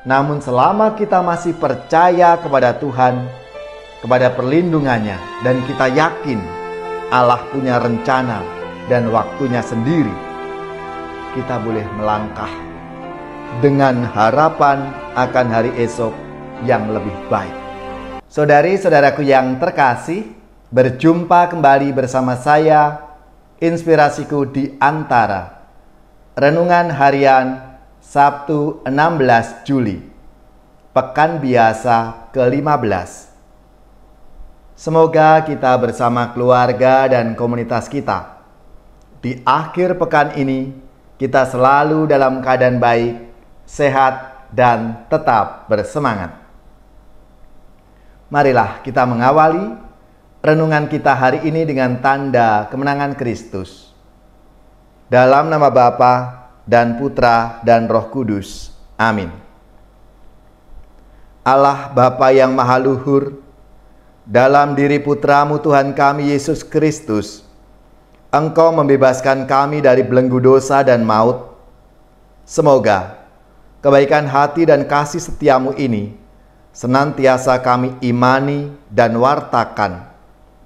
Namun selama kita masih percaya kepada Tuhan, kepada perlindungannya, dan kita yakin Allah punya rencana dan waktunya sendiri, kita boleh melangkah dengan harapan akan hari esok yang lebih baik. Saudari-saudaraku yang terkasih, berjumpa kembali bersama saya, Inspirasiku di Antara. Renungan harian Sabtu 16 Juli, Pekan Biasa ke-15. Semoga kita bersama keluarga dan komunitas kita di akhir pekan ini kita selalu dalam keadaan baik, sehat, dan tetap bersemangat. Marilah kita mengawali renungan kita hari ini dengan tanda kemenangan Kristus. Dalam nama Bapa dan Putra dan Roh Kudus. Amin. Allah Bapa yang Maha Luhur, dalam diri Putramu Tuhan kami Yesus Kristus, Engkau membebaskan kami dari belenggu dosa dan maut. Semoga kebaikan hati dan kasih setiamu ini senantiasa kami imani dan wartakan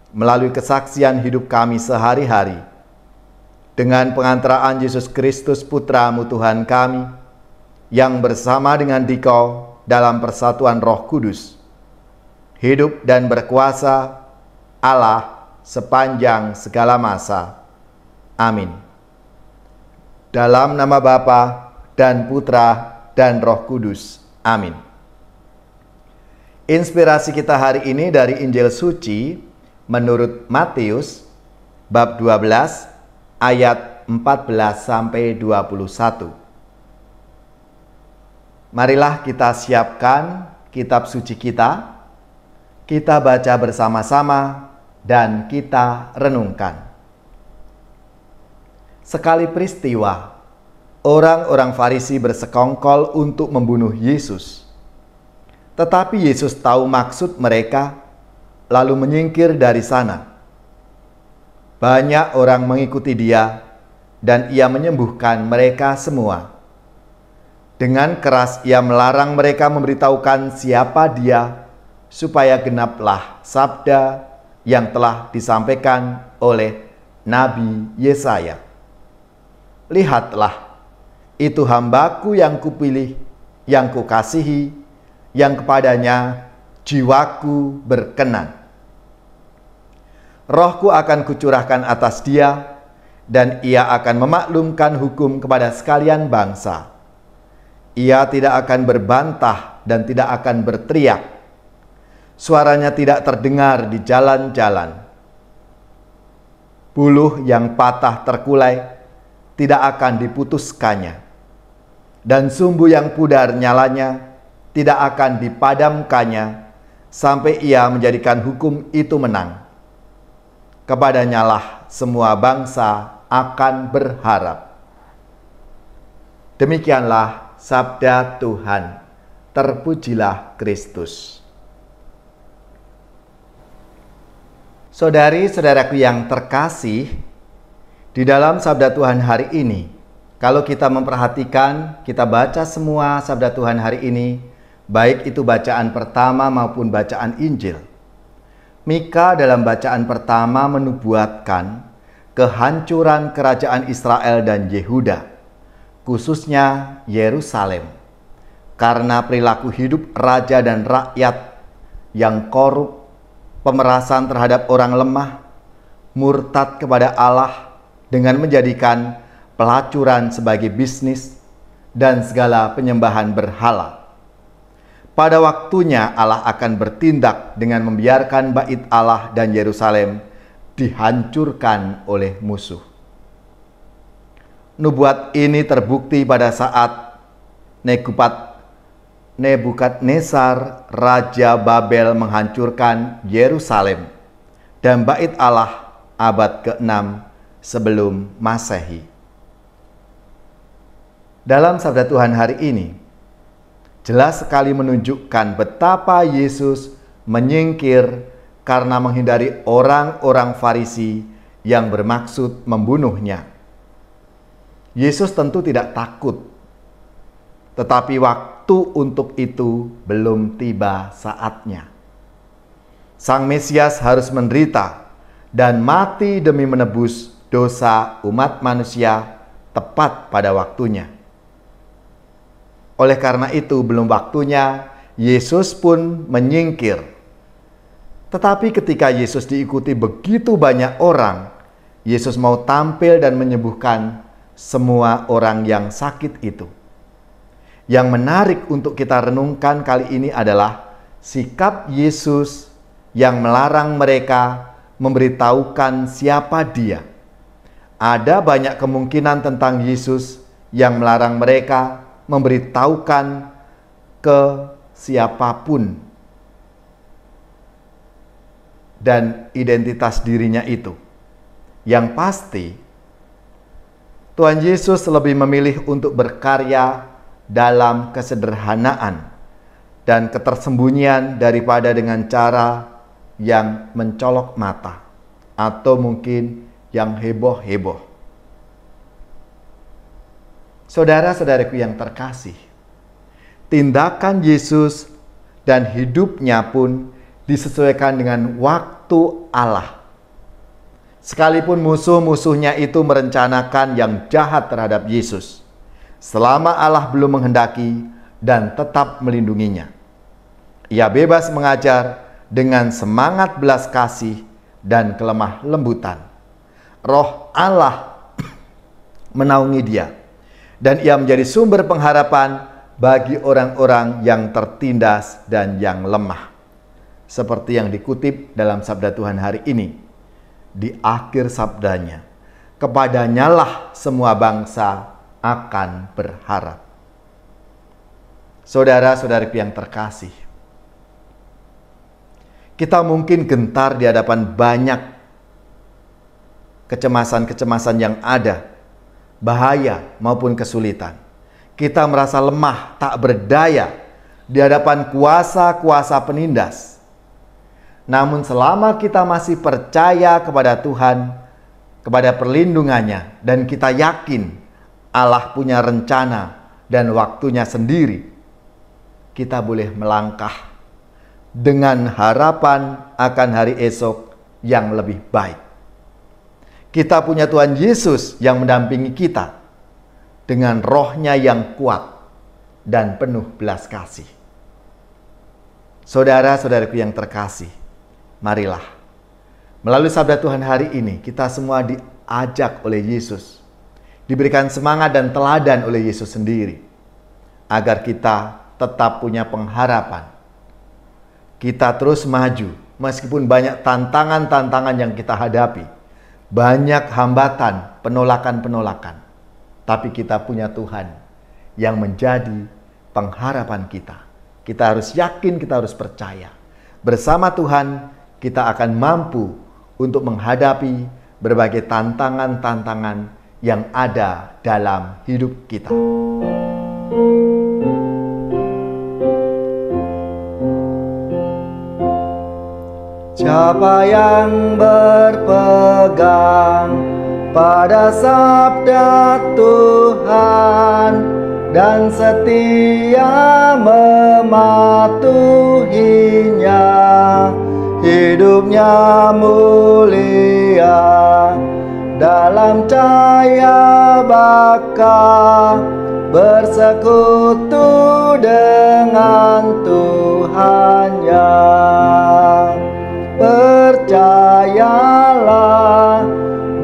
melalui kesaksian hidup kami sehari-hari. Dengan pengantaraan Yesus Kristus Putramu Tuhan kami, yang bersama dengan Dikau dalam persatuan Roh Kudus, hidup dan berkuasa Allah sepanjang segala masa. Amin. Dalam nama Bapa dan Putra dan Roh Kudus. Amin. Inspirasi kita hari ini dari Injil Suci menurut Matius bab 12 ayat 14 sampai 21. Marilah kita siapkan kitab suci kita baca bersama-sama dan kita renungkan. Sekali peristiwa, orang-orang Farisi bersekongkol untuk membunuh Yesus. Tetapi Yesus tahu maksud mereka, lalu menyingkir dari sana. Banyak orang mengikuti dia, dan ia menyembuhkan mereka semua. Dengan keras ia melarang mereka memberitahukan siapa dia, supaya genaplah sabda yang telah disampaikan oleh Nabi Yesaya. Lihatlah, itu hambaku yang kupilih, yang kukasihi, yang kepadanya jiwaku berkenan. Rohku akan kucurahkan atas dia, dan ia akan memaklumkan hukum kepada sekalian bangsa. Ia tidak akan berbantah dan tidak akan berteriak. Suaranya tidak terdengar di jalan-jalan. Buluh yang patah terkulai tidak akan diputuskannya, dan sumbu yang pudar nyalanya tidak akan dipadamkannya, sampai ia menjadikan hukum itu menang. Kepadanya lah semua bangsa akan berharap. Demikianlah sabda Tuhan. Terpujilah Kristus. Saudari-saudaraku yang terkasih, di dalam sabda Tuhan hari ini, kalau kita memperhatikan, kita baca semua sabda Tuhan hari ini, baik itu bacaan pertama maupun bacaan Injil. Mika dalam bacaan pertama menubuatkan kehancuran kerajaan Israel dan Yehuda, khususnya Yerusalem, karena perilaku hidup raja dan rakyat yang korup, pemerasan terhadap orang lemah, murtad kepada Allah dengan menjadikan pelacuran sebagai bisnis, dan segala penyembahan berhala. Pada waktunya Allah akan bertindak dengan membiarkan bait Allah dan Yerusalem dihancurkan oleh musuh. Nubuat ini terbukti pada saat Nebukadnezar Raja Babel menghancurkan Yerusalem dan bait Allah abad ke-6 sebelum Masehi. Dalam sabda Tuhan hari ini, jelas sekali menunjukkan betapa Yesus menyingkir karena menghindari orang-orang Farisi yang bermaksud membunuhnya. Yesus tentu tidak takut tetapi waktu untuk itu belum tiba saatnya. Sang Mesias harus menderita dan mati demi menebus dosa umat manusia tepat pada waktunya. Oleh karena itu, belum waktunya Yesus pun menyingkir. Tetapi ketika Yesus diikuti begitu banyak orang, Yesus mau tampil dan menyembuhkan semua orang yang sakit itu. Yang menarik untuk kita renungkan kali ini adalah sikap Yesus yang melarang mereka memberitahukan siapa Dia. Ada banyak kemungkinan tentang Yesus yang melarang mereka memberitahukan ke siapapun dan identitas dirinya itu. Yang pasti, Tuhan Yesus lebih memilih untuk berkarya dalam kesederhanaan dan ketersembunyian daripada dengan cara yang mencolok mata atau mungkin yang heboh-heboh. Saudara-saudaraku yang terkasih, tindakan Yesus dan hidupnya pun disesuaikan dengan waktu Allah. Sekalipun musuh-musuhnya itu merencanakan yang jahat terhadap Yesus, selama Allah belum menghendaki dan tetap melindunginya, Ia bebas mengajar dengan semangat belas kasih dan kelemah lembutan. Roh Allah menaungi dia, dan ia menjadi sumber pengharapan bagi orang-orang yang tertindas dan yang lemah. Seperti yang dikutip dalam sabda Tuhan hari ini, di akhir sabdanya, kepadanyalah semua bangsa akan berharap. Saudara-saudariku yang terkasih, kita mungkin gentar di hadapan banyak kecemasan-kecemasan yang ada, bahaya maupun kesulitan. Kita merasa lemah, tak berdaya di hadapan kuasa-kuasa penindas. Namun selama kita masih percaya kepada Tuhan, kepada perlindungannya, dan kita yakin Allah punya rencana dan waktunya sendiri, kita boleh melangkah dengan harapan akan hari esok yang lebih baik. Kita punya Tuhan Yesus yang mendampingi kita dengan rohnya yang kuat dan penuh belas kasih. Saudara-saudaraku yang terkasih, marilah melalui sabda Tuhan hari ini kita semua diajak oleh Yesus, diberikan semangat dan teladan oleh Yesus sendiri, agar kita tetap punya pengharapan. Kita terus maju meskipun banyak tantangan-tantangan yang kita hadapi, banyak hambatan, penolakan-penolakan. Tapi kita punya Tuhan yang menjadi pengharapan kita. Kita harus yakin, kita harus percaya. Bersama Tuhan kita akan mampu untuk menghadapi berbagai tantangan-tantangan yang ada dalam hidup kita. Siapa yang berpegang pada sabda Tuhan dan setia mematuhinya, hidupnya mulia dalam cahaya baka, bersekutu dengan Tuhannya. Percayalah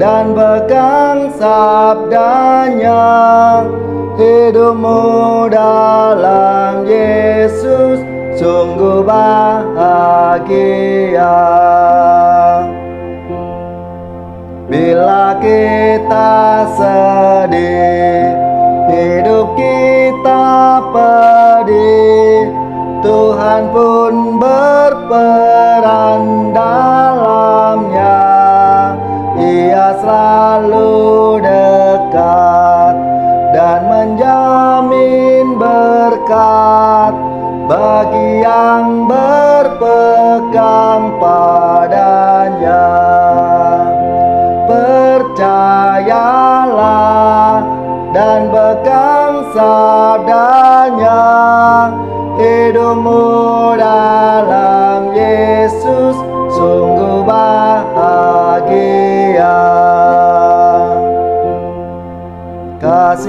dan pegang sabdanya, hidupmu dalam Yesus sungguh bahagia. Bila kita sedih, hidup kita pedih, Tuhan pun berperan dalamnya. Ia selalu dekat dan menjamin berkat bagi yang berpegang padanya. Percayalah dan pegang sabda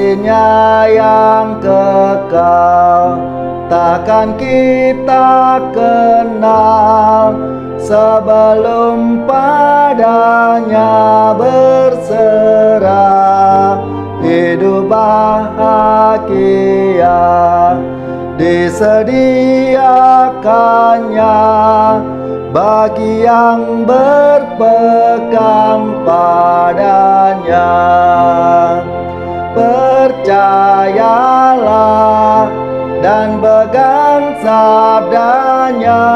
kasih-Nya yang kekal takkan kita kenal sebelum padanya berserah. Hidup bahagia disediakannya bagi yang berpegang padanya. Percayalah dan pegang sabdanya,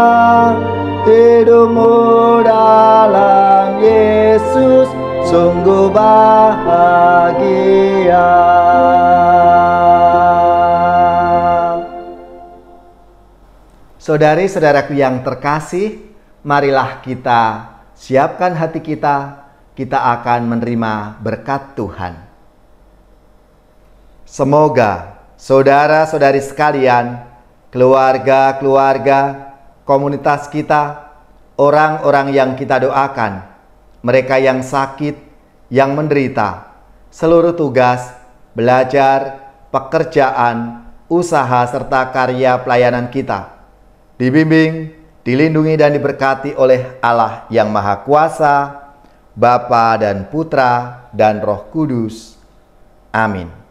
hidupmu dalam Yesus sungguh bahagia. Saudari-saudaraku yang terkasih, marilah kita siapkan hati kita, kita akan menerima berkat Tuhan. Semoga saudara-saudari sekalian, keluarga-keluarga, komunitas kita, orang-orang yang kita doakan, mereka yang sakit, yang menderita, seluruh tugas, belajar, pekerjaan, usaha, serta karya pelayanan kita dibimbing, dilindungi dan diberkati oleh Allah yang Maha Kuasa, Bapa dan Putra dan Roh Kudus. Amin.